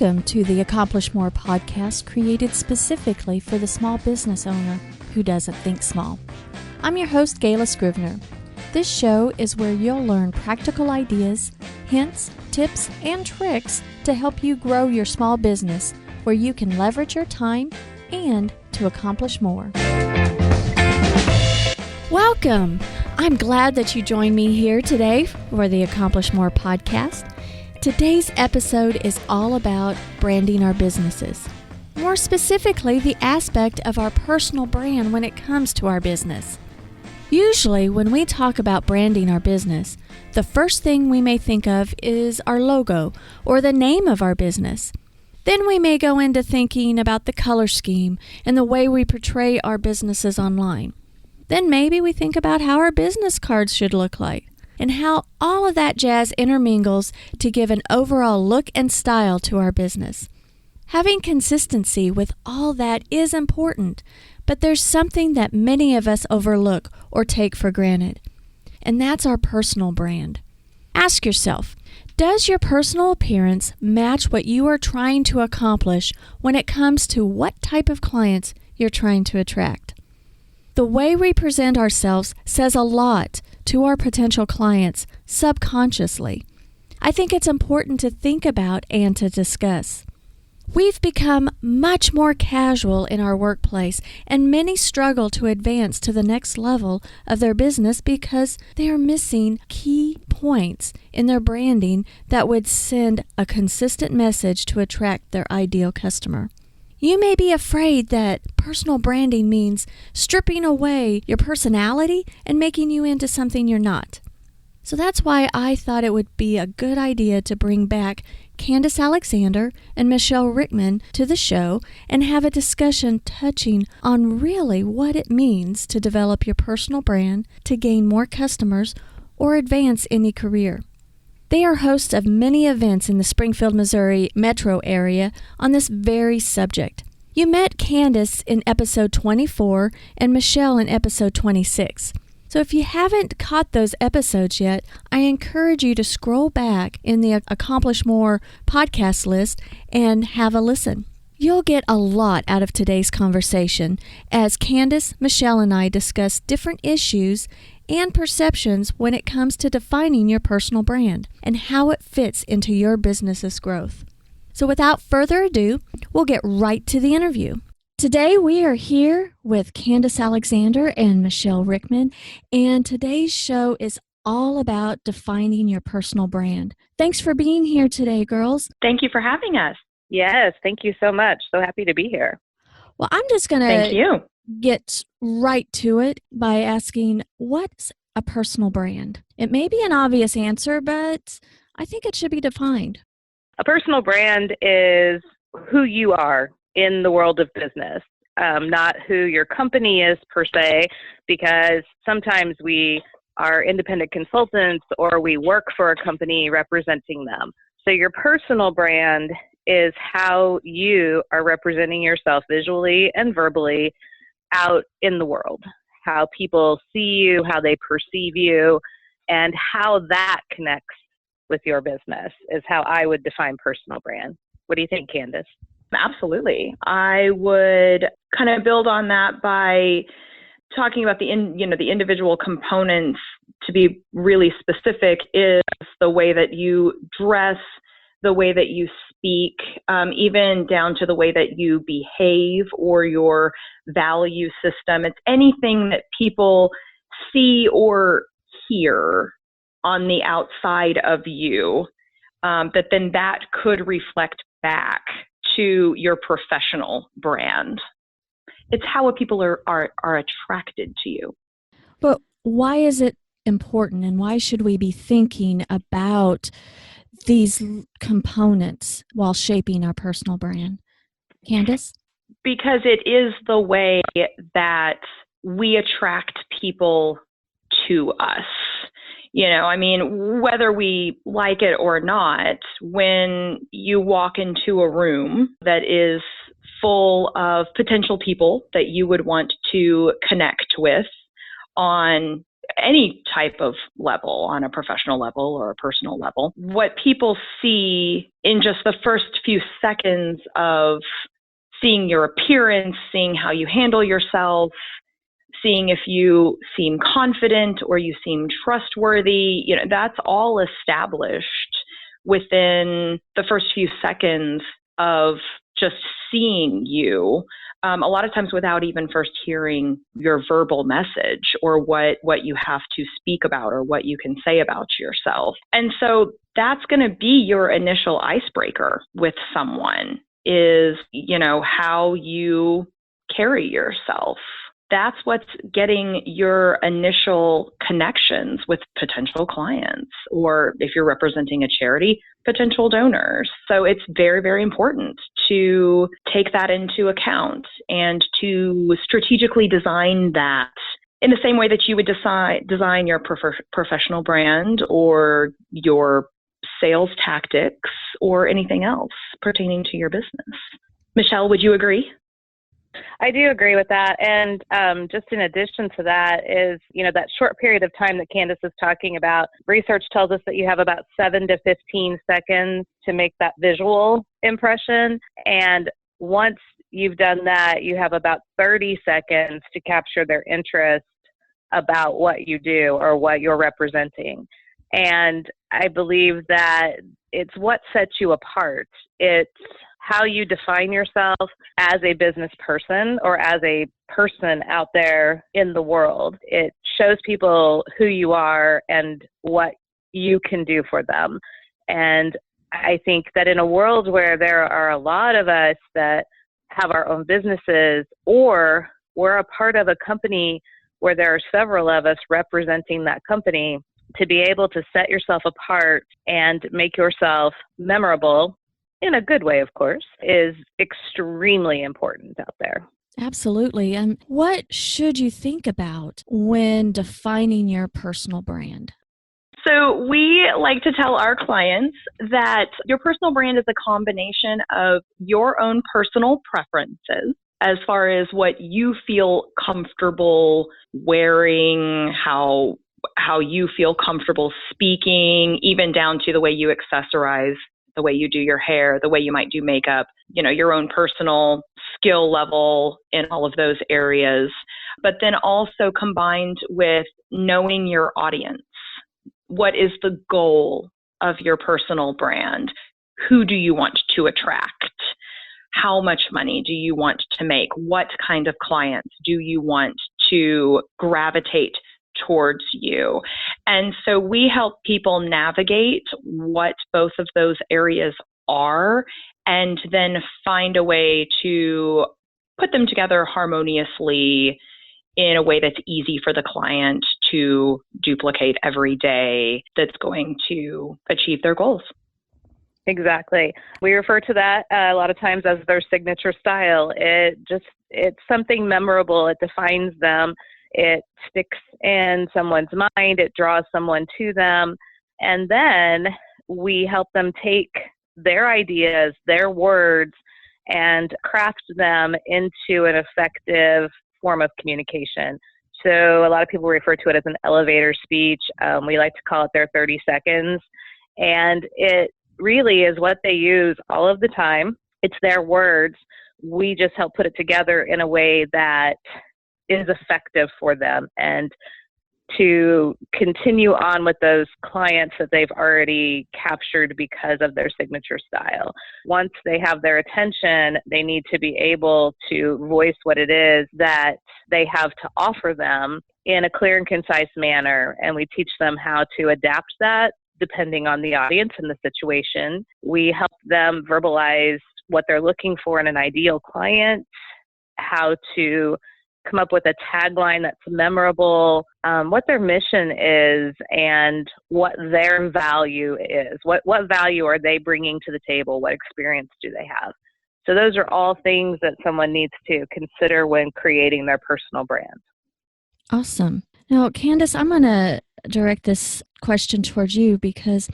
Welcome to the Accomplish More podcast, created specifically for the small business owner who doesn't think small. I'm your host, Gayla Scrivener. This show is where you'll learn practical ideas, hints, tips, and tricks to help you grow your small business where you can leverage your time and to accomplish more. Welcome! I'm glad that you joined me here today for the Accomplish More podcast. Today's episode is all about branding our businesses. More specifically, the aspect of our personal brand when it comes to our business. Usually, when we talk about branding our business, the first thing we may think of is our logo or the name of our business. Then we may go into thinking about the color scheme and the way we portray our businesses online. Then maybe we think about how our business cards should look like, and how all of that jazz intermingles to give an overall look and style to our business. Having consistency with all that is important, but there's something that many of us overlook or take for granted, and that's our personal brand. Ask yourself, does your personal appearance match what you are trying to accomplish when it comes to what type of clients you're trying to attract? The way we present ourselves says a lot to our potential clients subconsciously. I think it's important to think about and to discuss. We've become much more casual in our workplace, and many struggle to advance to the next level of their business because they are missing key points in their branding that would send a consistent message to attract their ideal customer. You may be afraid that personal branding means stripping away your personality and making you into something you're not. So that's why I thought it would be a good idea to bring back Kandace Alexander and Michele Rickman to the show and have a discussion touching on really what it means to develop your personal brand to gain more customers or advance any career. They are hosts of many events in the Springfield, Missouri metro area on this very subject. You met Kandace in episode 24 and Michele in episode 26. So if you haven't caught those episodes yet, I encourage you to scroll back in the Accomplish More podcast list and have a listen. You'll get a lot out of today's conversation as Kandace, Michele, and I discuss different issues and perceptions when it comes to defining your personal brand and how it fits into your business's growth. So without further ado, we'll get right to the interview. Today we are here with Kandace Alexander and Michele Rickman, and today's show is all about defining your personal brand. Thanks for being here today, girls. Thank you for having us. Yes, thank you so much. So happy to be here. Well, I'm just going to get right to it by asking, what's a personal brand? It may be an obvious answer, but I think it should be defined. A personal brand is who you are in the world of business, not who your company is per se, because sometimes we are independent consultants or we work for a company representing them. So your personal brand is how you are representing yourself visually and verbally out in the world, how people see you, how they perceive you, and how that connects with your business is how I would define personal brand. What do you think, Kandace? Absolutely. I would kind of build on that by talking about the individual components. To be really specific, is the way that you dress, the way that you speak, even down to the way that you behave or your value system. It's anything that people see or hear on the outside of you, that could reflect back to your professional brand. It's how people are attracted to you. But why is it important, and why should we be thinking about these components while shaping our personal brand? Kandace? Because it is the way that we attract people to us. Whether we like it or not, when you walk into a room that is full of potential people that you would want to connect with on any type of level, on a professional level or a personal level, what people see in just the first few seconds of seeing your appearance, seeing how you handle yourself, seeing if you seem confident or you seem trustworthy, that's all established within the first few seconds of just seeing you. A lot of times without even first hearing your verbal message or what you have to speak about or what you can say about yourself. And so that's going to be your initial icebreaker with someone is, how you carry yourself. That's what's getting your initial connections with potential clients, or if you're representing a charity, potential donors. So it's very, very important to take that into account and to strategically design that in the same way that you would design your professional brand or your sales tactics or anything else pertaining to your business. Michele, would you agree? I do agree with that. And just in addition to that is, that short period of time that Kandice is talking about, research tells us that you have about 7 to 15 seconds to make that visual impression. And once you've done that, you have about 30 seconds to capture their interest about what you do or what you're representing. And I believe that it's what sets you apart. It's how you define yourself as a business person or as a person out there in the world. It shows people who you are and what you can do for them. And I think that in a world where there are a lot of us that have our own businesses, or we're a part of a company where there are several of us representing that company, to be able to set yourself apart and make yourself memorable, in a good way, of course, is extremely important out there. Absolutely. And what should you think about when defining your personal brand? So we like to tell our clients that your personal brand is a combination of your own personal preferences as far as what you feel comfortable wearing, how you feel comfortable speaking, even down to the way you accessorize, the way you do your hair, the way you might do makeup, your own personal skill level in all of those areas, but then also combined with knowing your audience. What is the goal of your personal brand? Who do you want to attract? How much money do you want to make? What kind of clients do you want to gravitate towards you? And so we help people navigate what both of those areas are and then find a way to put them together harmoniously in a way that's easy for the client to duplicate every day, that's going to achieve their goals. Exactly. We refer to that a lot of times as their signature style. It's something memorable. It defines them. It sticks in someone's mind. It draws someone to them. And then we help them take their ideas, their words, and craft them into an effective form of communication. So a lot of people refer to it as an elevator speech. We like to call it their 30 seconds. And it really is what they use all of the time. It's their words. We just help put it together in a way that is effective for them and to continue on with those clients that they've already captured because of their signature style. Once they have their attention, they need to be able to voice what it is that they have to offer them in a clear and concise manner. And we teach them how to adapt that depending on the audience and the situation. We help them verbalize what they're looking for in an ideal client, how to come up with a tagline that's memorable, what their mission is, and what their value is. What value are they bringing to the table? What experience do they have? So those are all things that someone needs to consider when creating their personal brand. Awesome. Now, Kandice, I'm going to direct this question towards you because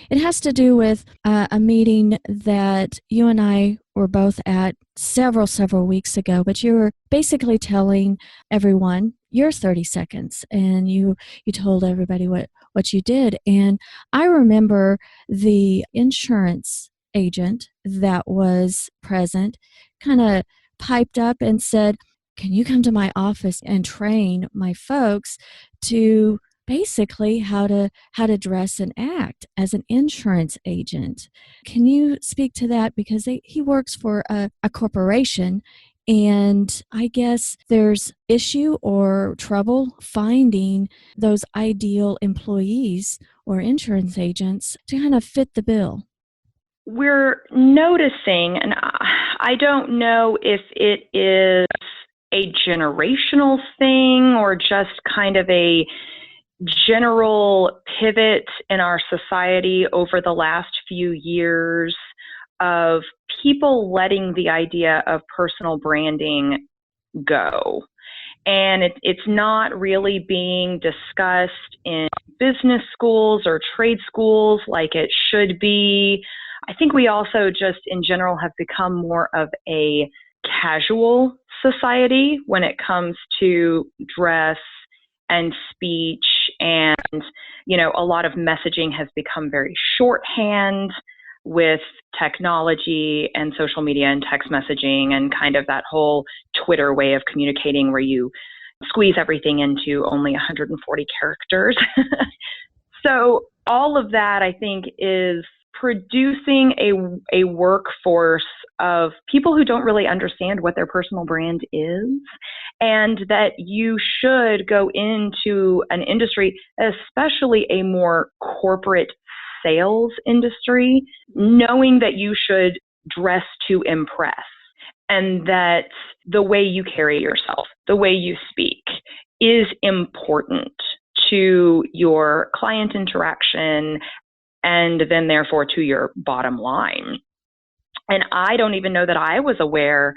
it has to do with a meeting that you and I were both at several weeks ago, but you were basically telling everyone your 30 seconds and you told everybody what you did. And I remember the insurance agent that was present kind of piped up and said, can you come to my office and train my folks to basically how to dress and act as an insurance agent? Can you speak to that? Because he works for a corporation, and I guess there's issue or trouble finding those ideal employees or insurance agents to kind of fit the bill. We're noticing, and I don't know if it is a generational thing or just kind of a general pivot in our society over the last few years of people letting the idea of personal branding go. And it's not really being discussed in business schools or trade schools like it should be. I think we also just in general have become more of a casual society when it comes to dress and speech, and a lot of messaging has become very shorthand with technology and social media and text messaging and kind of that whole Twitter way of communicating where you squeeze everything into only 140 characters. So all of that, I think, is producing a workforce of people who don't really understand what their personal brand is, and that you should go into an industry, especially a more corporate sales industry, knowing that you should dress to impress, and that the way you carry yourself, the way you speak is important to your client interaction and then therefore to your bottom line. And I don't even know that I was aware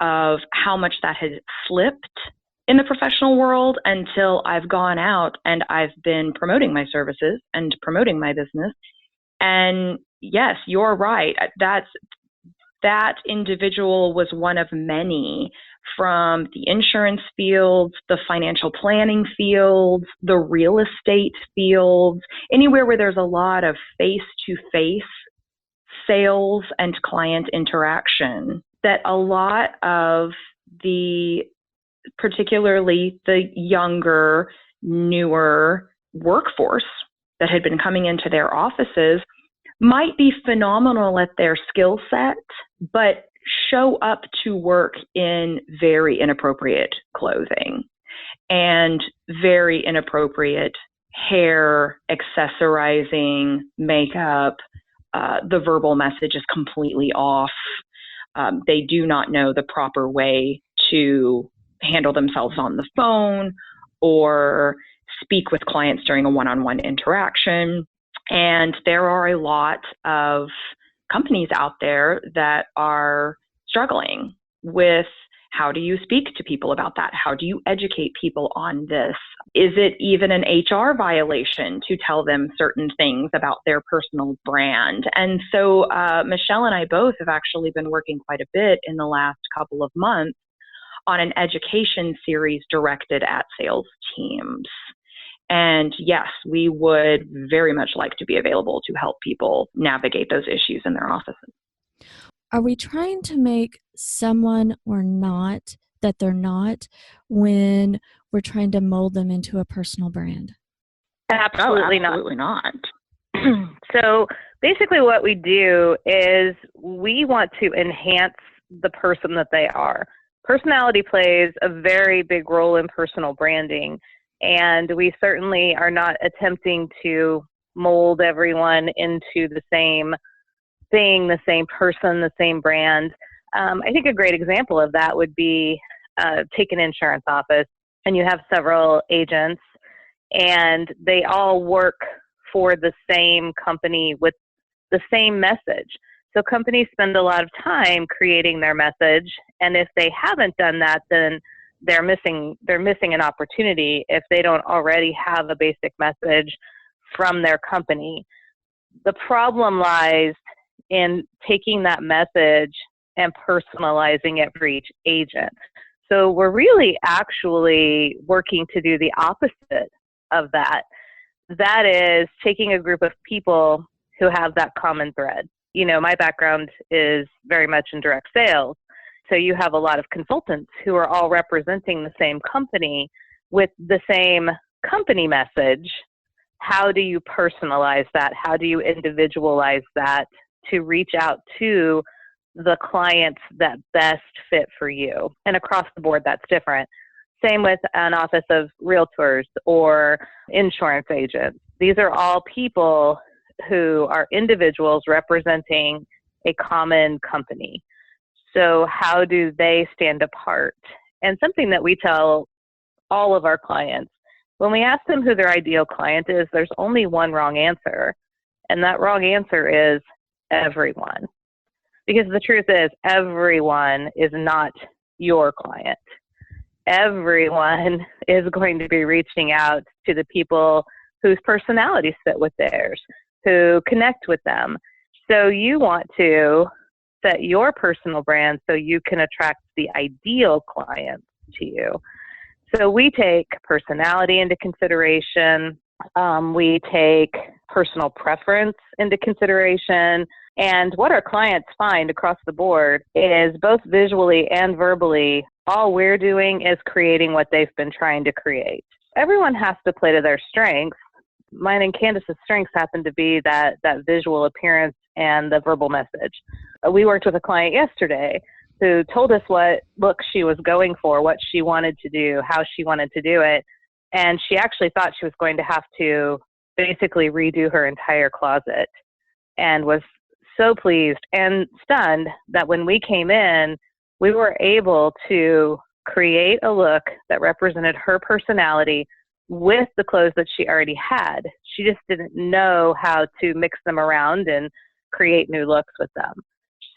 of how much that had slipped in the professional world until I've gone out and I've been promoting my services and promoting my business. And yes, you're right. That individual was one of many from the insurance fields, the financial planning fields, the real estate fields, anywhere where there's a lot of face-to-face sales and client interaction, that a lot of particularly the younger, newer workforce that had been coming into their offices might be phenomenal at their skill set, but show up to work in very inappropriate clothing and very inappropriate hair, accessorizing, makeup. The verbal message is completely off. They do not know the proper way to handle themselves on the phone or speak with clients during a one-on-one interaction. And there are a lot of companies out there that are struggling with how do you speak to people about that? How do you educate people on this? Is it even an HR violation to tell them certain things about their personal brand? And so Michele and I both have actually been working quite a bit in the last couple of months on an education series directed at sales teams. And yes, we would very much like to be available to help people navigate those issues in their offices. Are we trying to make someone or not that they're not when we're trying to mold them into a personal brand? Absolutely not. So basically what we do is we want to enhance the person that they are. Personality plays a very big role in personal branding, and we certainly are not attempting to mold everyone into the same thing, the same person, the same brand. I think a great example of that would be take an insurance office, and you have several agents, and they all work for the same company with the same message. So companies spend a lot of time creating their message, and if they haven't done that, then they're missing an opportunity if they don't already have a basic message from their company. The problem lies in taking that message and personalizing it for each agent. So we're really actually working to do the opposite of that. That is taking a group of people who have that common thread. You know, my background is very much in direct sales. So you have a lot of consultants who are all representing the same company with the same company message. How do you personalize that? How do you individualize that to reach out to the clients that best fit for you? And across the board, that's different. Same with an office of realtors or insurance agents. These are all people who are individuals representing a common company. So how do they stand apart? And something that we tell all of our clients, when we ask them who their ideal client is, there's only one wrong answer. And that wrong answer is everyone. Because the truth is, everyone is not your client. Everyone is going to be reaching out to the people whose personalities fit with theirs, who connect with them. So you want to set your personal brand so you can attract the ideal clients to you. So we take personality into consideration. We take personal preference into consideration. And what our clients find across the board is both visually and verbally, all we're doing is creating what they've been trying to create. Everyone has to play to their strengths. Mine and Kandace's strengths happen to be that visual appearance and the verbal message. We worked with a client yesterday who told us what look she was going for, what she wanted to do, how she wanted to do it. And she actually thought she was going to have to basically redo her entire closet, and was so pleased and stunned that when we came in, we were able to create a look that represented her personality with the clothes that she already had. She just didn't know how to mix them around and create new looks with them.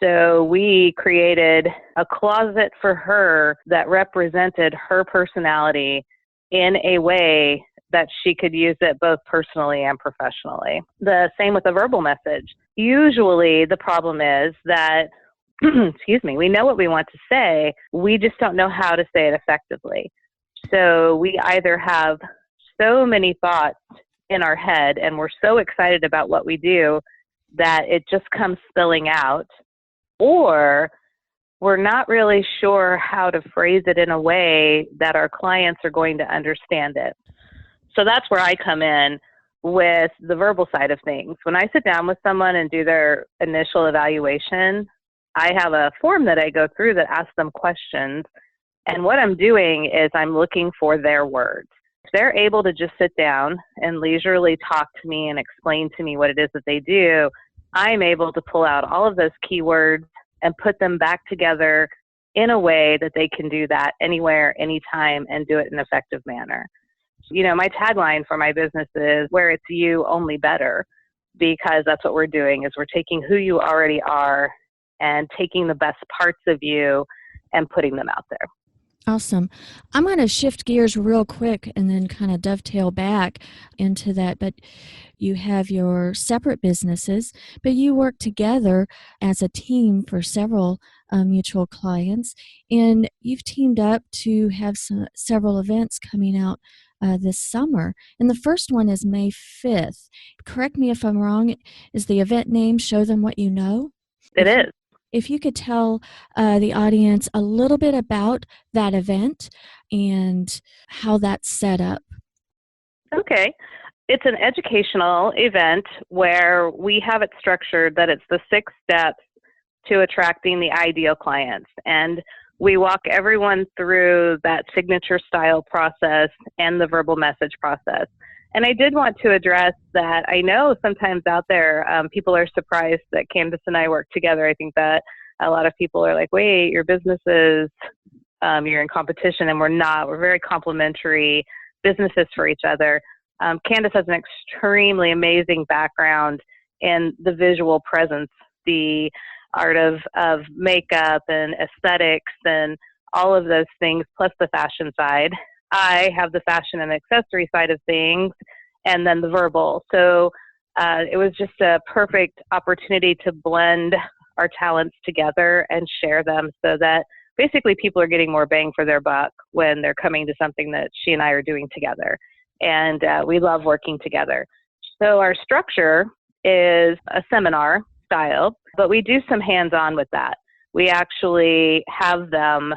So we created a closet for her that represented her personality in a way that she could use it both personally and professionally. The same with the verbal message. Usually the problem is that, we know what we want to say, we just don't know how to say it effectively. So we either have so many thoughts in our head and we're so excited about what we do that it just comes spilling out, or we're not really sure how to phrase it in a way that our clients are going to understand it. So that's where I come in with the verbal side of things. When I sit down with someone and do their initial evaluation, I have a form that I go through that asks them questions. And what I'm doing is I'm looking for their words. If they're able to just sit down and leisurely talk to me and explain to me what it is that they do, I'm able to pull out all of those keywords and put them back together in a way that they can do that anywhere, anytime, and do it in an effective manner. You know, my tagline for my business is where it's you, only better, because that's what we're doing, is we're taking who you already are and taking the best parts of you and putting them out there. Awesome. I'm going to shift gears real quick and then kind of dovetail back into that. But you have your separate businesses, but you work together as a team for several mutual clients, and you've teamed up to have several events coming out this summer. And the first one is May 5th. Correct me if I'm wrong. Is the event name Show Them What You Know? It is. If you could tell the audience a little bit about that event and how that's set up. Okay. It's an educational event where we have it structured that it's the 6 steps to attracting the ideal clients. And we walk everyone through that signature style process and the verbal message process. And I did want to address that. I know sometimes out there, people are surprised that Kandace and I work together. I think that a lot of people are like, wait, your businesses, you're in competition, and we're not. We're very complementary businesses for each other. Kandace has an extremely amazing background in the visual presence, the art of makeup and aesthetics and all of those things, plus the fashion side. I have the fashion and accessory side of things, and then the verbal. So it was just a perfect opportunity to blend our talents together and share them so that basically people are getting more bang for their buck when they're coming to something that she and I are doing together. And we love working together. So our structure is a seminar style, but we do some hands-on with that. We actually have them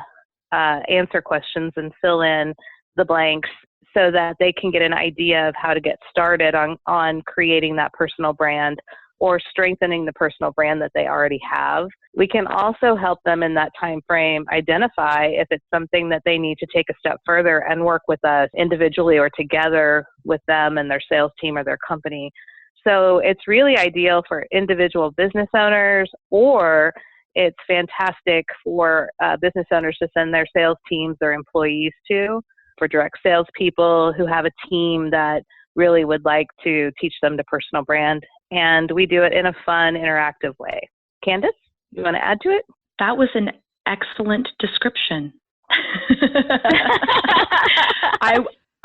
answer questions and fill in the blanks so that they can get an idea of how to get started on creating that personal brand or strengthening the personal brand that they already have. We can also help them in that time frame identify if it's something that they need to take a step further and work with us individually or together with them and their sales team or their company. So it's really ideal for individual business owners, or it's fantastic for business owners to send their sales teams or employees to, for direct sales people who have a team that really would like to teach them the personal brand. And we do it in a fun, interactive way. Kandice, you want to add to it? That was an excellent description.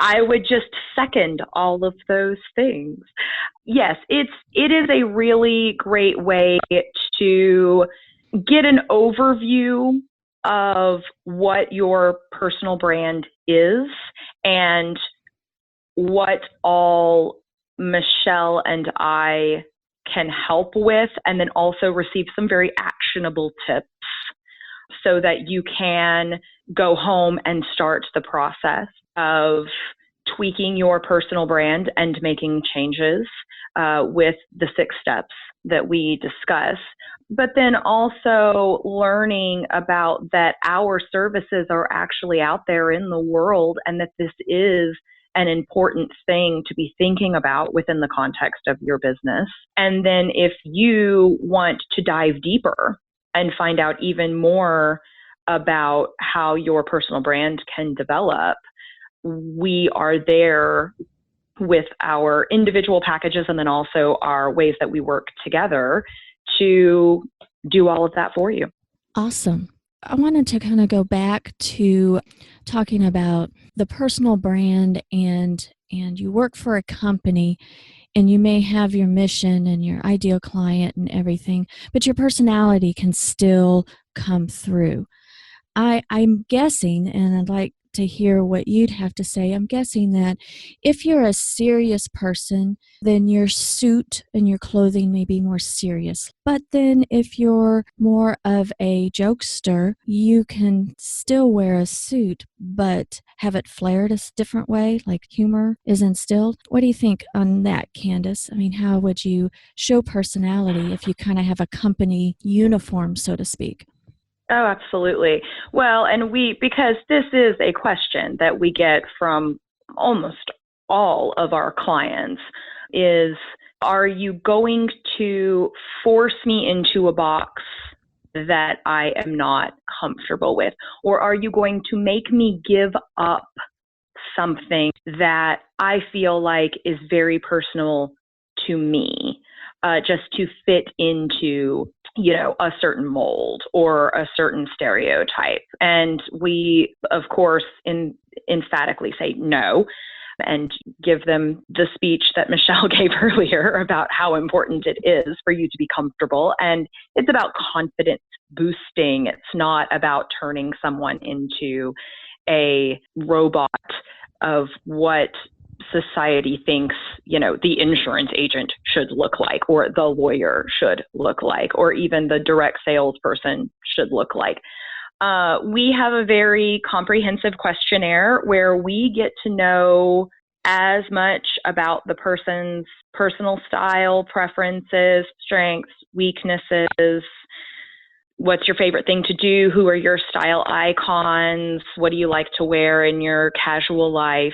I would just second all of those things. Yes, it is a really great way to get an overview of what your personal brand is and what all Michele and I can help with, and then also receive some very actionable tips so that you can go home and start the process of tweaking your personal brand and making changes with the 6 steps that we discuss. But then also learning about that our services are actually out there in the world, and that this is an important thing to be thinking about within the context of your business. And then if you want to dive deeper and find out even more about how your personal brand can develop, we are there with our individual packages and then also our ways that we work together to do all of that for you. Awesome. I wanted to kind of go back to talking about the personal brand, and you work for a company and you may have your mission and your ideal client and everything, but your personality can still come through. I'm guessing, and I'd like to hear what you'd have to say. I'm guessing that if you're a serious person, then your suit and your clothing may be more serious. But then if you're more of a jokester, you can still wear a suit, but have it flared a different way, like humor is instilled. What do you think on that, Kandice? I mean, how would you show personality if you kind of have a company uniform, so to speak? Oh, absolutely. Well, and because this is a question that we get from almost all of our clients, is, are you going to force me into a box that I am not comfortable with? Or are you going to make me give up something that I feel like is very personal to me, just to fit into a certain mold or a certain stereotype? And we, of course, emphatically say no, and give them the speech that Michele gave earlier about how important it is for you to be comfortable. And it's about confidence boosting. It's not about turning someone into a robot of what society thinks, the insurance agent should look like, or the lawyer should look like, or even the direct salesperson should look like. We have a very comprehensive questionnaire where we get to know as much about the person's personal style, preferences, strengths, weaknesses. What's your favorite thing to do? Who are your style icons? What do you like to wear in your casual life?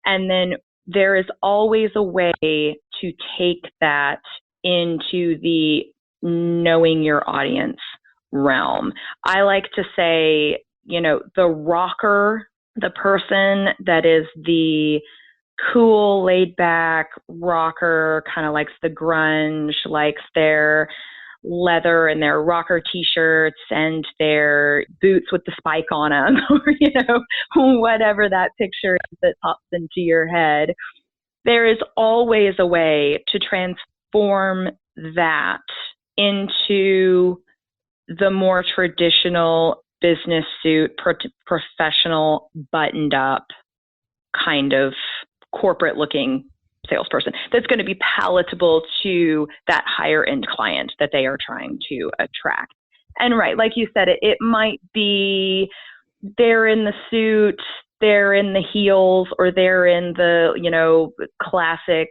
And then there is always a way to take that into the knowing your audience realm. I like to say, the rocker, the person that is the cool, laid back rocker, kind of likes the grunge, likes their leather and their rocker t-shirts and their boots with the spike on them, or, whatever that picture is that pops into your head. There is always a way to transform that into the more traditional business suit, professional, buttoned up, kind of corporate looking salesperson that's going to be palatable to that higher end client that they are trying to attract. And right, like you said, it might be they're in the suit, they're in the heels, or they're in the, classic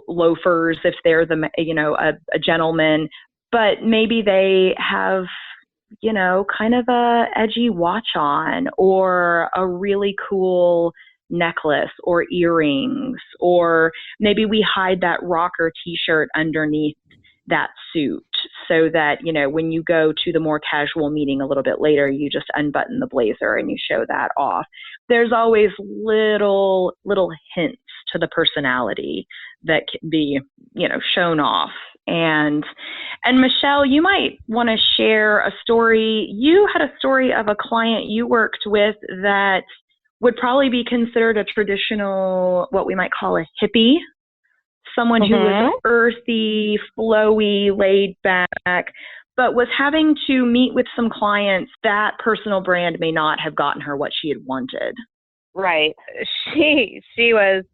loafers if they're a gentleman, but maybe they have, kind of a edgy watch on, or a really cool necklace or earrings, or maybe we hide that rocker t-shirt underneath that suit so that, when you go to the more casual meeting a little bit later, you just unbutton the blazer and you show that off. There's always little hints to the personality that can be, shown off. And Michele, you might want to share a story. You had a story of a client you worked with that would probably be considered a traditional, what we might call a hippie, someone who was earthy, flowy, laid back, but was having to meet with some clients that personal brand may not have gotten her what she had wanted. Right. She was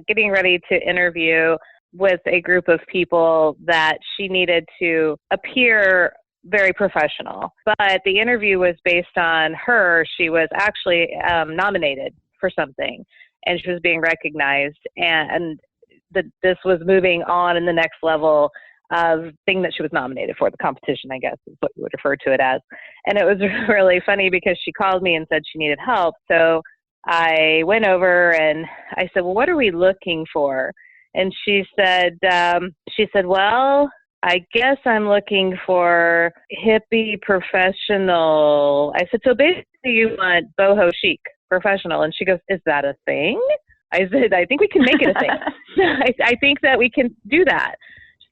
getting ready to interview with a group of people that she needed to appear very professional. But the interview was based on her. She was actually nominated for something, and she was being recognized. And this was moving on in the next level of thing that she was nominated for, the competition, I guess is what you would refer to it as. And it was really funny because she called me and said she needed help. So I went over and I said, well, what are we looking for? And she said, well, I guess I'm looking for hippie professional. I said, so basically you want boho chic professional. And she goes, is that a thing? I said, I think we can make it a thing. I think that we can do that.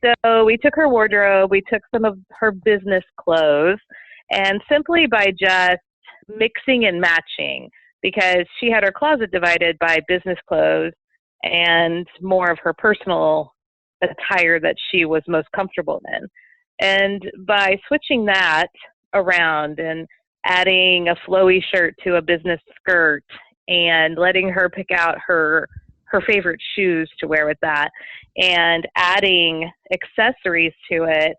So we took her wardrobe, we took some of her business clothes, and simply by just mixing and matching, because she had her closet divided by business clothes and more of her personal attire that she was most comfortable in. And by switching that around and adding a flowy shirt to a business skirt and letting her pick out her favorite shoes to wear with that and adding accessories to it,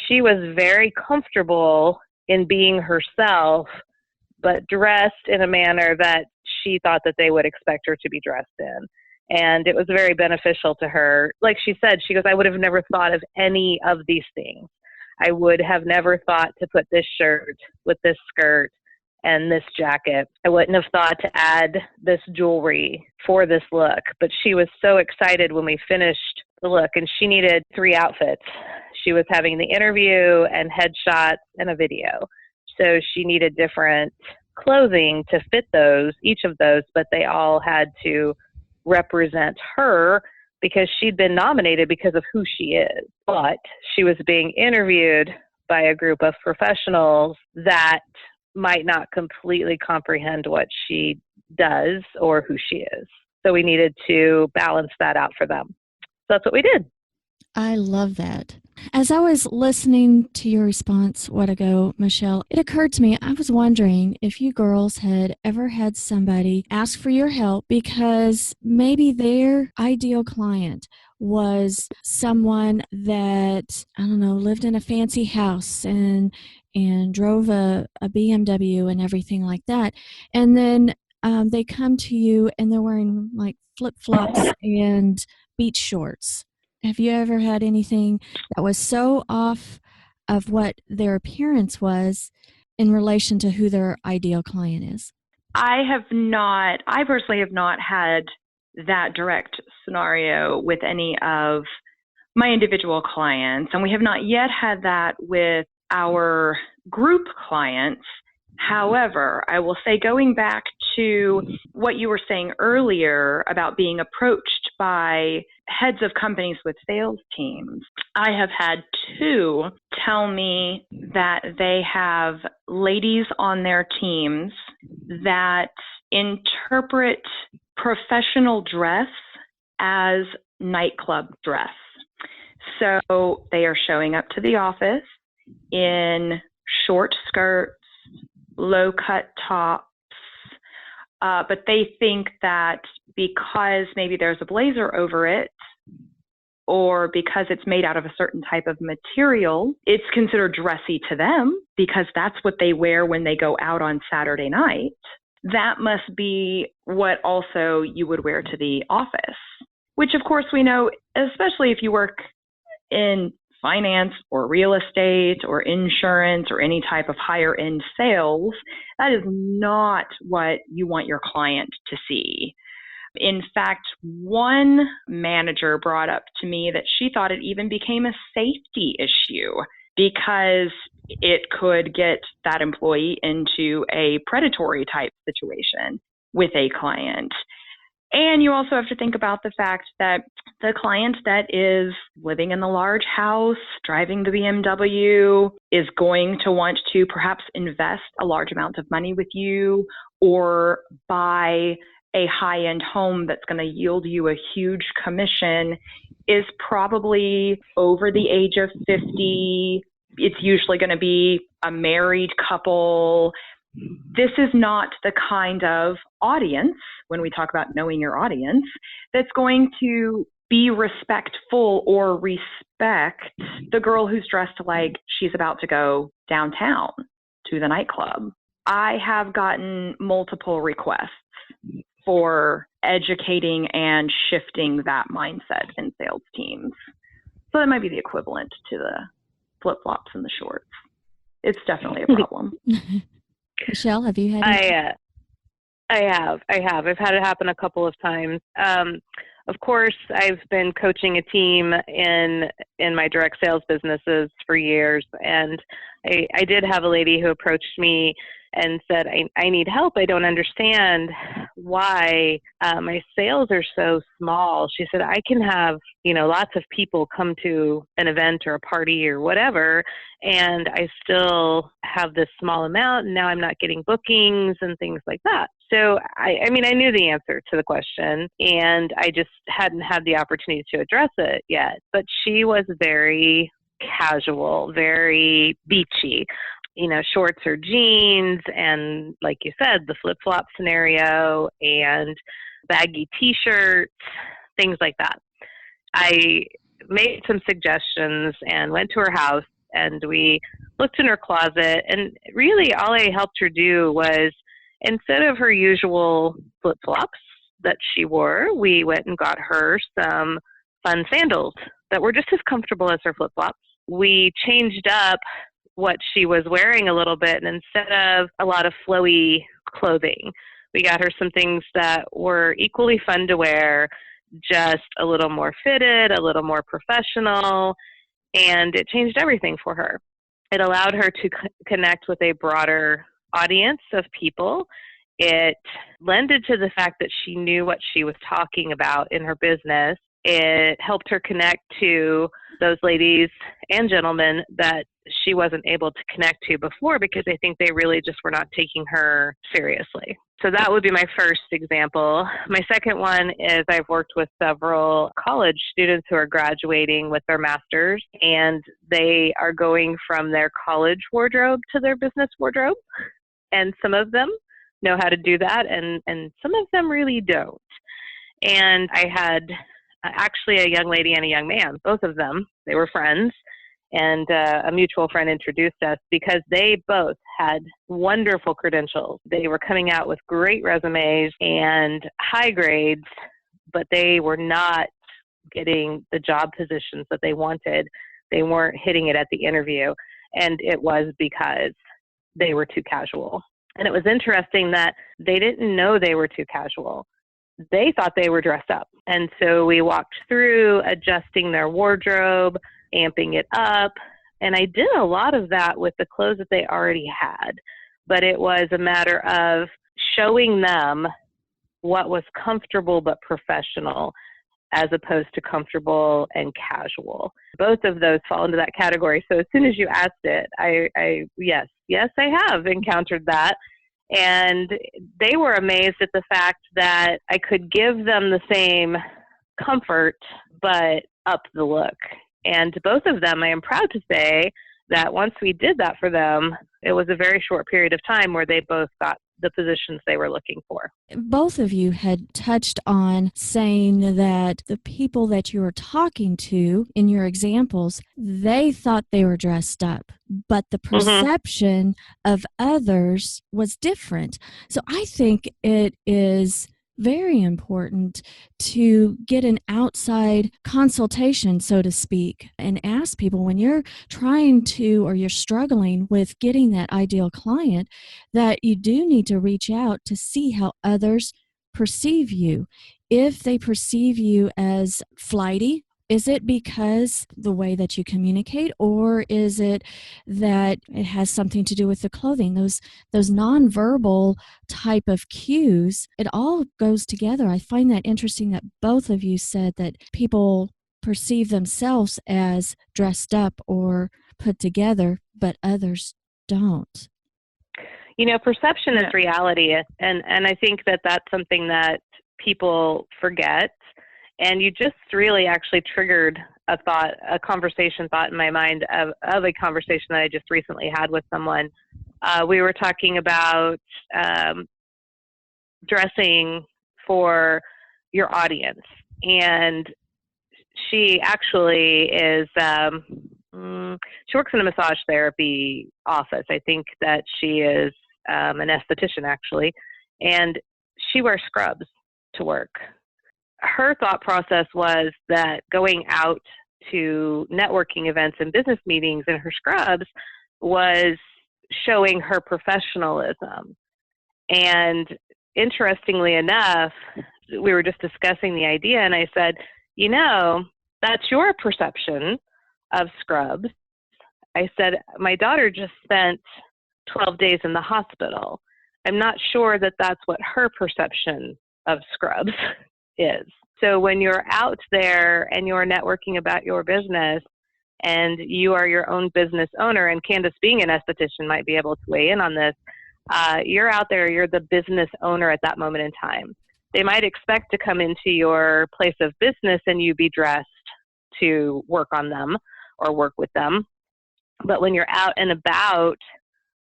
she was very comfortable in being herself, but dressed in a manner that she thought that they would expect her to be dressed in. And it was very beneficial to her. Like she said, she goes, I would have never thought of any of these things. I would have never thought to put this shirt with this skirt and this jacket. I wouldn't have thought to add this jewelry for this look. But she was so excited when we finished the look, and she needed 3 outfits. She was having the interview and headshots and a video. So she needed different clothing to fit those, each of those, but they all had to represent her because she'd been nominated because of who she is. But she was being interviewed by a group of professionals that might not completely comprehend what she does or who she is. So we needed to balance that out for them. So that's what we did. I love that. As I was listening to your response a while ago, Michele, it occurred to me, I was wondering if you girls had ever had somebody ask for your help because maybe their ideal client was someone that, I don't know, lived in a fancy house and drove a BMW and everything like that. And then they come to you and they're wearing like flip-flops and beach shorts. Have you ever had anything that was so off of what their appearance was in relation to who their ideal client is? I personally have not had that direct scenario with any of my individual clients, and we have not yet had that with our group clients. However, I will say, going back to what you were saying earlier about being approached by heads of companies with sales teams, I have had 2 tell me that they have ladies on their teams that interpret professional dress as nightclub dress. So they are showing up to the office in short skirts, low-cut tops, but they think that because maybe there's a blazer over it, or because it's made out of a certain type of material, it's considered dressy to them because that's what they wear when they go out on Saturday night. That must be what also you would wear to the office, which of course we know, especially if you work in finance or real estate or insurance or any type of higher end sales, that is not what you want your client to see. In fact, one manager brought up to me that she thought it even became a safety issue because it could get that employee into a predatory type situation with a client. And you also have to think about the fact that the client that is living in the large house, driving the BMW, is going to want to perhaps invest a large amount of money with you or buy a high-end home that's going to yield you a huge commission, is probably over the age of 50. It's usually going to be a married couple. This is not the kind of audience, when we talk about knowing your audience, that's going to be respectful or respect the girl who's dressed like she's about to go downtown to the nightclub. I have gotten multiple requests for educating and shifting that mindset in sales teams. So that might be the equivalent to the flip-flops and the shorts. It's definitely a problem. Michele, have you had I have. I've had it happen a couple of times. Of course, I've been coaching a team in my direct sales businesses for years, and I did have a lady who approached me and said, I need help. I don't understand why my sales are so small. She said, I can have, lots of people come to an event or a party or whatever, and I still have this small amount, and now I'm not getting bookings and things like that. So, I knew the answer to the question, and I just hadn't had the opportunity to address it yet. But she was very casual, very beachy. Shorts or jeans, and like you said, the flip-flop scenario and baggy t-shirts, things like that. I made some suggestions and went to her house, and we looked in her closet, and really all I helped her do was, instead of her usual flip-flops that she wore, we went and got her some fun sandals that were just as comfortable as her flip-flops. We changed up what she was wearing a little bit, and instead of a lot of flowy clothing, we got her some things that were equally fun to wear, just a little more fitted, a little more professional, and it changed everything for her. It allowed her to connect with a broader audience of people. It lended to the fact that she knew what she was talking about in her business. It helped her connect to those ladies and gentlemen that she wasn't able to connect to before because I think they really just were not taking her seriously. So that would be my first example. My second one is I've worked with several college students who are graduating with their masters, and they are going from their college wardrobe to their business wardrobe. And some of them know how to do that, and some of them really don't. And I had actually a young lady and a young man, both of them. They were friends, and a mutual friend introduced us because they both had wonderful credentials. They were coming out with great resumes and high grades, but they were not getting the job positions that they wanted. They weren't hitting it at the interview, and it was because they were too casual. And it was interesting that they didn't know they were too casual. They thought they were dressed up. And so we walked through adjusting their wardrobe, amping it up. And I did a lot of that with the clothes that they already had. But it was a matter of showing them what was comfortable but professional as opposed to comfortable and casual. Both of those fall into that category. So as soon as you asked it, yes, I have encountered that. And they were amazed at the fact that I could give them the same comfort, but up the look. And both of them, I am proud to say, that once we did that for them, it was a very short period of time where they both got the positions they were looking for. Both of you had touched on saying that the people that you were talking to in your examples, they thought they were dressed up, but the perception of others was different. So I think it is very important to get an outside consultation, so to speak, and ask people when you're trying to, or you're struggling with getting that ideal client, that you do need to reach out to see how others perceive you. If they perceive you as flighty, is it because the way that you communicate, or is it that it has something to do with the clothing? Those nonverbal type of cues, it all goes together. I find that interesting that both of you said that people perceive themselves as dressed up or put together, but others don't. Perception is reality, and I think that that's something that people forget. And you just really actually triggered a conversation thought in my mind of a conversation that I just recently had with someone. We were talking about dressing for your audience, and she actually is, she works in a massage therapy office. I think that she is an esthetician actually, and she wears scrubs to work. Her thought process was that going out to networking events and business meetings in her scrubs was showing her professionalism. And interestingly enough, we were just discussing the idea, and I said, that's your perception of scrubs. I said, my daughter just spent 12 days in the hospital. I'm not sure that that's what her perception of scrubs is. So when you're out there and you're networking about your business and you are your own business owner, and Kandice being an esthetician might be able to weigh in on this, you're out there, you're the business owner at that moment in time. They might expect to come into your place of business and you be dressed to work on them or work with them. But when you're out and about,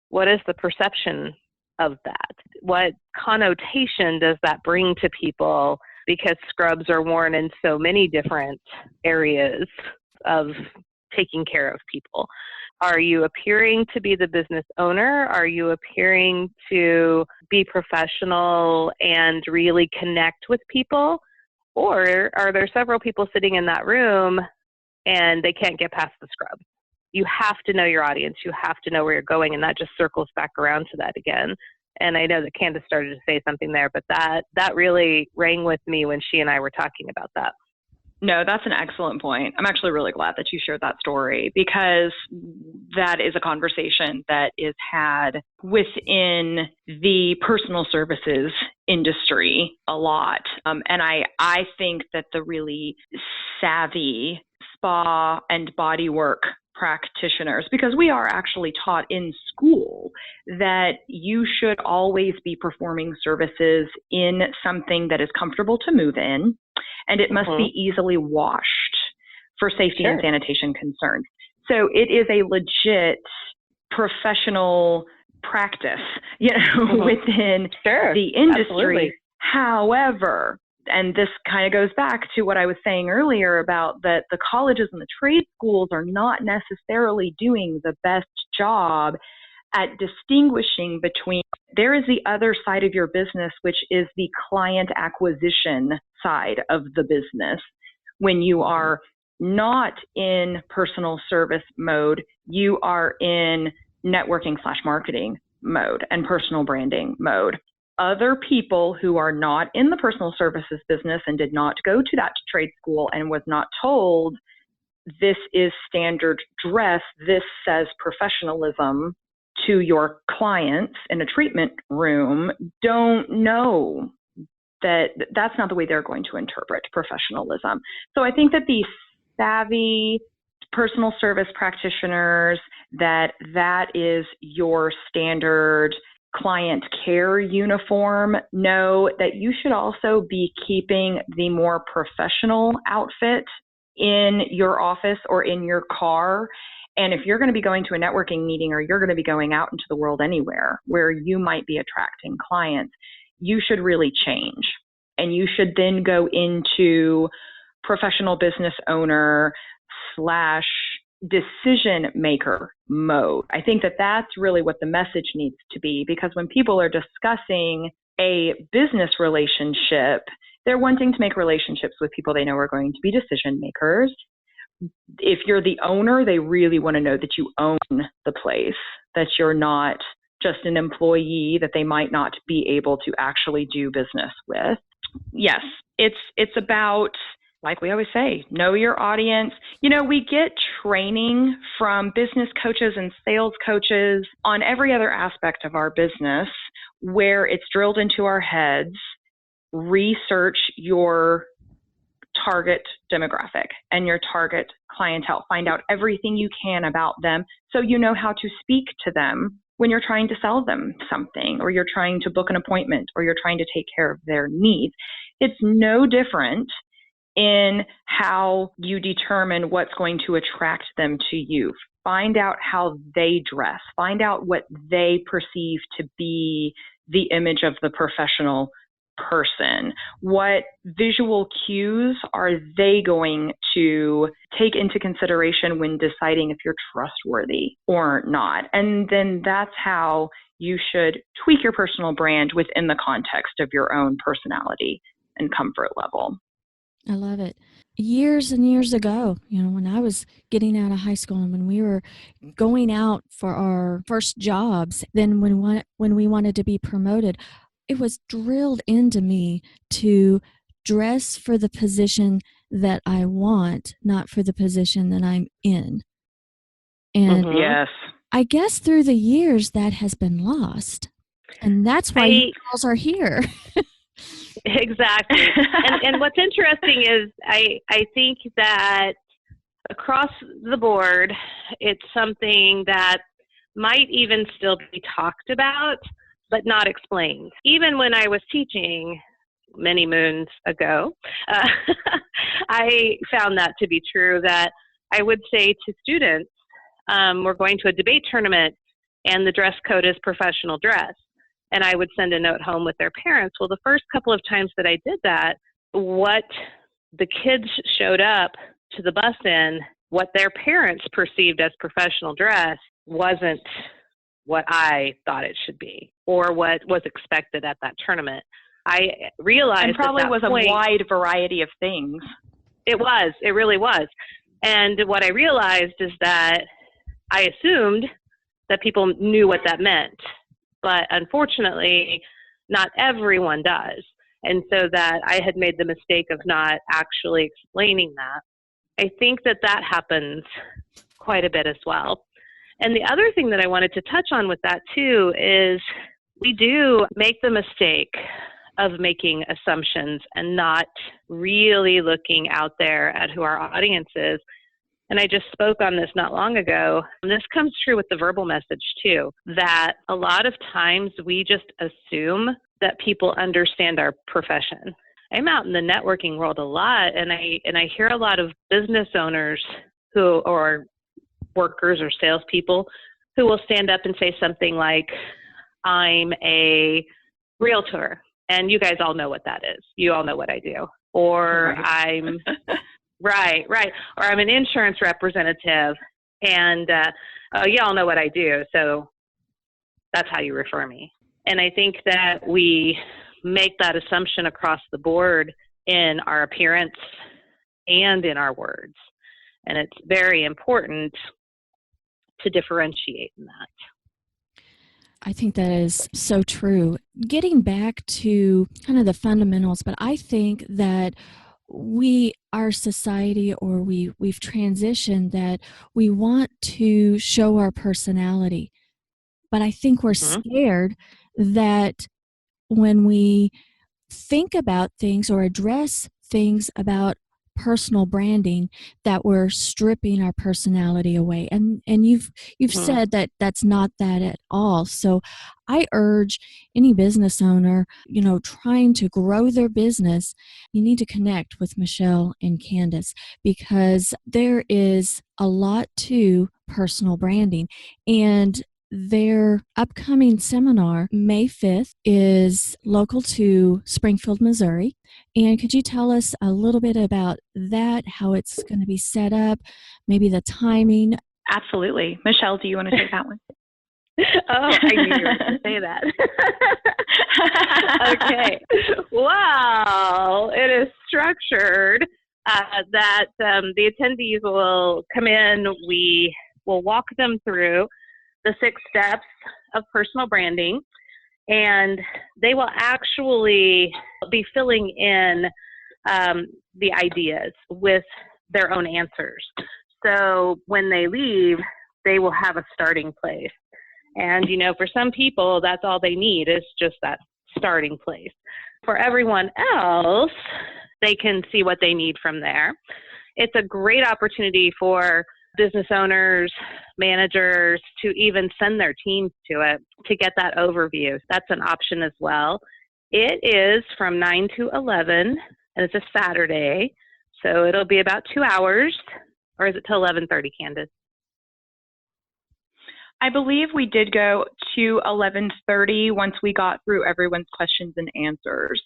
what is the perception of that? What connotation does that bring to people? Because scrubs are worn in so many different areas of taking care of people. Are you appearing to be the business owner? Are you appearing to be professional and really connect with people? Or are there several people sitting in that room and they can't get past the scrub? You have to know your audience. You have to know where you're going, and that just circles back around to that again. And I know that Kandice started to say something there, but that really rang with me when she and I were talking about that. No, that's an excellent point. I'm actually really glad that you shared that story, because that is a conversation that is had within the personal services industry a lot. And I think that the really savvy spa and bodywork practitioners, because we are actually taught in school that you should always be performing services in something that is comfortable to move in, and it must be easily washed for safety and sanitation concerns. So it is a legit professional practice, within the industry. Absolutely. However, and this kind of goes back to what I was saying earlier about that the colleges and the trade schools are not necessarily doing the best job at distinguishing between, there is the other side of your business, which is the client acquisition side of the business. When you are not in personal service mode, you are in networking/marketing mode and personal branding mode. Other people who are not in the personal services business and did not go to that trade school and was not told this is standard dress, this says professionalism to your clients in a treatment room, don't know that that's not the way they're going to interpret professionalism. So I think that these savvy personal service practitioners, that is your standard client care uniform, know that you should also be keeping the more professional outfit in your office or in your car, And if you're going to be going to a networking meeting or you're going to be going out into the world anywhere where you might be attracting clients, you should really change. And you should then go into professional business owner / decision maker mode. I think that that's really what the message needs to be, because when people are discussing a business relationship, they're wanting to make relationships with people they know are going to be decision makers. If you're the owner, they really want to know that you own the place, that you're not just an employee that they might not be able to actually do business with. Yes, it's about, like we always say, know your audience. You know, we get training from business coaches and sales coaches on every other aspect of our business where it's drilled into our heads. Research your target demographic and your target clientele. Find out everything you can about them so you know how to speak to them when you're trying to sell them something, or you're trying to book an appointment, or you're trying to take care of their needs. It's no different in how you determine what's going to attract them to you. Find out how they dress. Find out what they perceive to be the image of the professional person. What visual cues are they going to take into consideration when deciding if you're trustworthy or not? And then that's how you should tweak your personal brand within the context of your own personality and comfort level. I love it. Years and years ago, when I was getting out of high school and when we were going out for our first jobs, then when we wanted to be promoted, it was drilled into me to dress for the position that I want, not for the position that I'm in. And Yes. I guess through the years that has been lost. And that's why you girls are here. Exactly. And what's interesting is I think that across the board, it's something that might even still be talked about, but not explained. Even when I was teaching many moons ago, I found that to be true, that I would say to students, we're going to a debate tournament and the dress code is professional dress. And I would send a note home with their parents. Well, the first couple of times that I did that, what the kids showed up to the bus in, what their parents perceived as professional dress wasn't what I thought it should be or what was expected at that tournament. I realized and probably at that was point, a wide variety of things. It really was. And what I realized is that I assumed that people knew what that meant. But unfortunately, not everyone does. And so that I had made the mistake of not actually explaining that. I think that happens quite a bit as well. And the other thing that I wanted to touch on with that too is we do make the mistake of making assumptions and not really looking out there at who our audience is. And I just spoke on this not long ago. And this comes true with the verbal message too, that a lot of times we just assume that people understand our profession. I'm out in the networking world a lot, and I hear a lot of business owners or workers or salespeople who will stand up and say something like, I'm a realtor. And you guys all know what that is. You all know what I do. Or I'm... Right. Or I'm an insurance representative, and you all know what I do, so that's how you refer me. And I think that we make that assumption across the board in our appearance and in our words. And it's very important to differentiate in that. I think that is so true. Getting back to kind of the fundamentals, but I think that our society, or we've transitioned that we want to show our personality. But I think we're scared that when we think about things or address things about personal branding that we're stripping our personality away. And you've said that that's not that at all. So I urge any business owner, trying to grow their business, you need to connect with Michele and Kandice, because there is a lot to personal branding. And their upcoming seminar, May 5th, is local to Springfield, Missouri. And could you tell us a little bit about that, how it's going to be set up, maybe the timing? Absolutely. Michele, do you want to take that one? Oh, I knew you were going to say that. Okay. Well, it is structured that the attendees will come in. We will walk them through the 6 steps of personal branding, and they will actually be filling in the ideas with their own answers. So when they leave, they will have a starting place. And, for some people, that's all they need is just that starting place. For everyone else, they can see what they need from there. It's a great opportunity for business owners, managers to even send their teams to it to get that overview. That's an option as well. It is from 9 to 11, and it's a Saturday, so it'll be about 2 hours. Or is it till 11:30, Kandice? I believe we did go to 11:30 once we got through everyone's questions and answers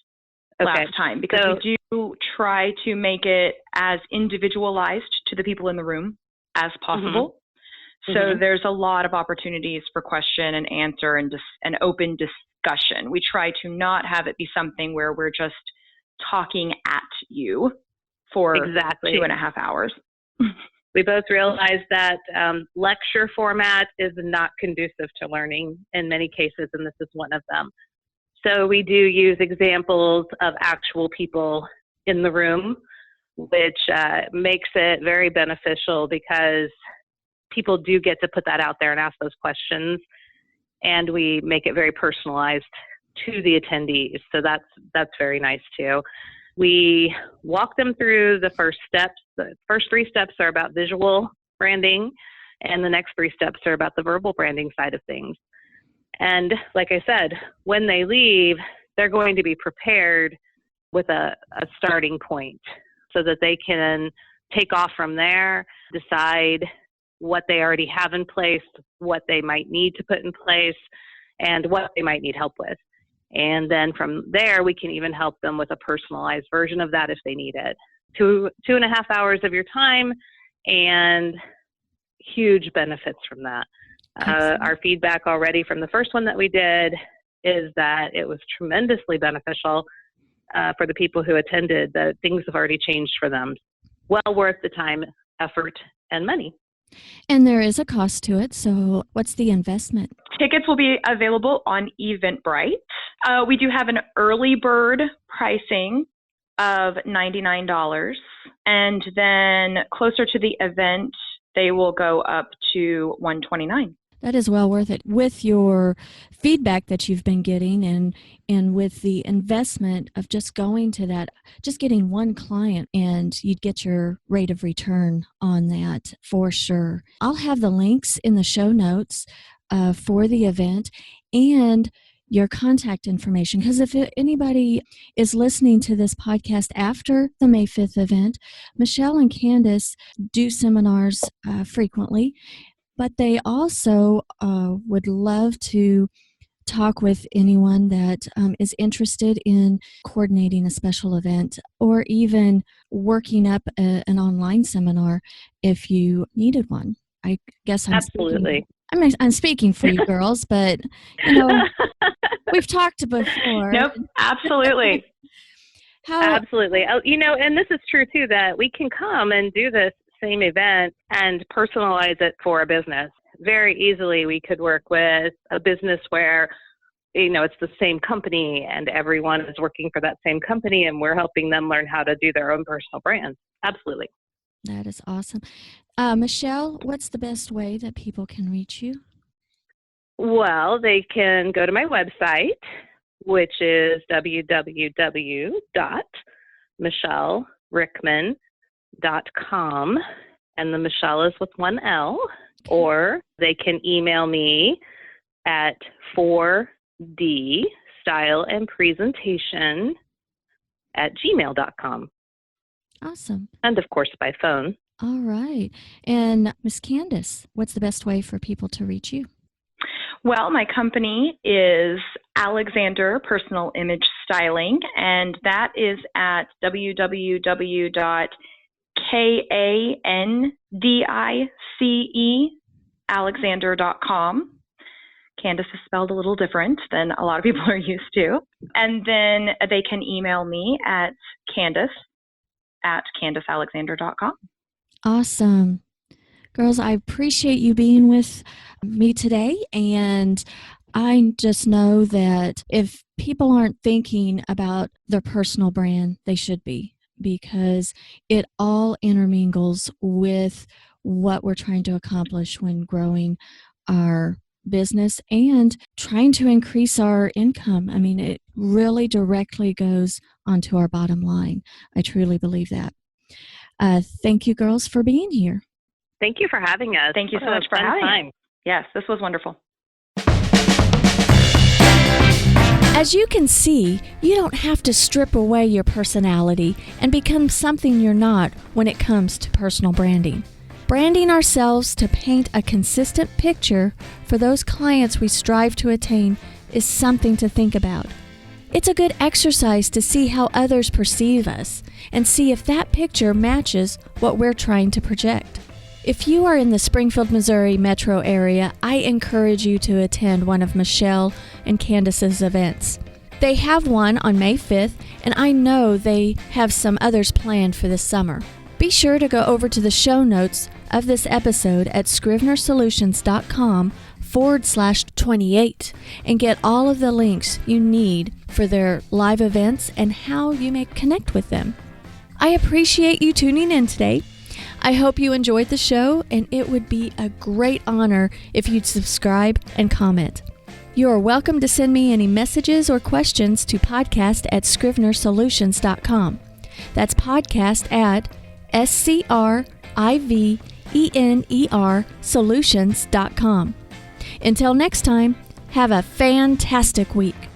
last time, because we do try to make it as individualized to the people in the room as possible. Mm-hmm. So there's a lot of opportunities for question and answer and open discussion. We try to not have it be something where we're just talking at you for 2.5 hours. We both realize that lecture format is not conducive to learning in many cases, and this is one of them. So we do use examples of actual people in the room, which makes it very beneficial because people do get to put that out there and ask those questions, and we make it very personalized to the attendees. So that's very nice too. We walk them through the first steps. The first 3 steps are about visual branding, and the next 3 steps are about the verbal branding side of things. And like I said, when they leave, they're going to be prepared with a starting point so that they can take off from there, decide what they already have in place, what they might need to put in place, and what they might need help with. And then from there, we can even help them with a personalized version of that if they need it. 2.5 hours of your time, and huge benefits from that. Our feedback already from the first one that we did is that it was tremendously beneficial for the people who attended, that things have already changed for them. Well worth the time, effort, and money. And there is a cost to it, so what's the investment? Tickets will be available on Eventbrite. We do have an early bird pricing of $99, and then closer to the event, they will go up to $129. That is well worth it. With your feedback that you've been getting and with the investment of just going to that, just getting one client, and you'd get your rate of return on that for sure. I'll have the links in the show notes for the event and your contact information, because if anybody is listening to this podcast after the May 5th event, Michele and Kandice do seminars frequently, but they also would love to talk with anyone that is interested in coordinating a special event or even working up an online seminar if you needed one. I guess I'm speaking for you girls, but we've talked before. Nope, absolutely. Absolutely. And this is true too, that we can come and do this same event and personalize it for a business. Very easily, we could work with a business where, it's the same company and everyone is working for that same company, and we're helping them learn how to do their own personal brands. Absolutely. That is awesome. Michele, what's the best way that people can reach you? Well, they can go to my website, which is www.michele.rickman.com. and the Michele is with one L, or they can email me at 4D style and presentation at gmail.com. Awesome. And of course by phone. All right. And Miss Kandice, what's the best way for people to reach you? Well, my company is Alexander Personal Image Styling, and that is at www.kandice.alexander.com. Kandice is spelled a little different than a lot of people are used to. And then they can email me at Kandice@kandicealexander.com. Awesome. Girls, I appreciate you being with me today, and I just know that if people aren't thinking about their personal brand, they should be, because it all intermingles with what we're trying to accomplish when growing our business and trying to increase our income. I mean, it really directly goes onto our bottom line. I truly believe that. Thank you, girls, for being here. Thank you for having us. Thank you so much for having us. Yes, this was wonderful. As you can see, you don't have to strip away your personality and become something you're not when it comes to personal branding. Branding ourselves to paint a consistent picture for those clients we strive to attain is something to think about. It's a good exercise to see how others perceive us and see if that picture matches what we're trying to project. If you are in the Springfield, Missouri metro area, I encourage you to attend one of Michele and Kandice's events. They have one on May 5th, and I know they have some others planned for this summer. Be sure to go over to the show notes of this episode at scrivenersolutions.com/28 and get all of the links you need for their live events and how you may connect with them. I appreciate you tuning in today. I hope you enjoyed the show, and it would be a great honor if you'd subscribe and comment. You are welcome to send me any messages or questions to podcast@scrivenersolutions.com. That's podcast at scrivenersolutions.com. Until next time, have a fantastic week.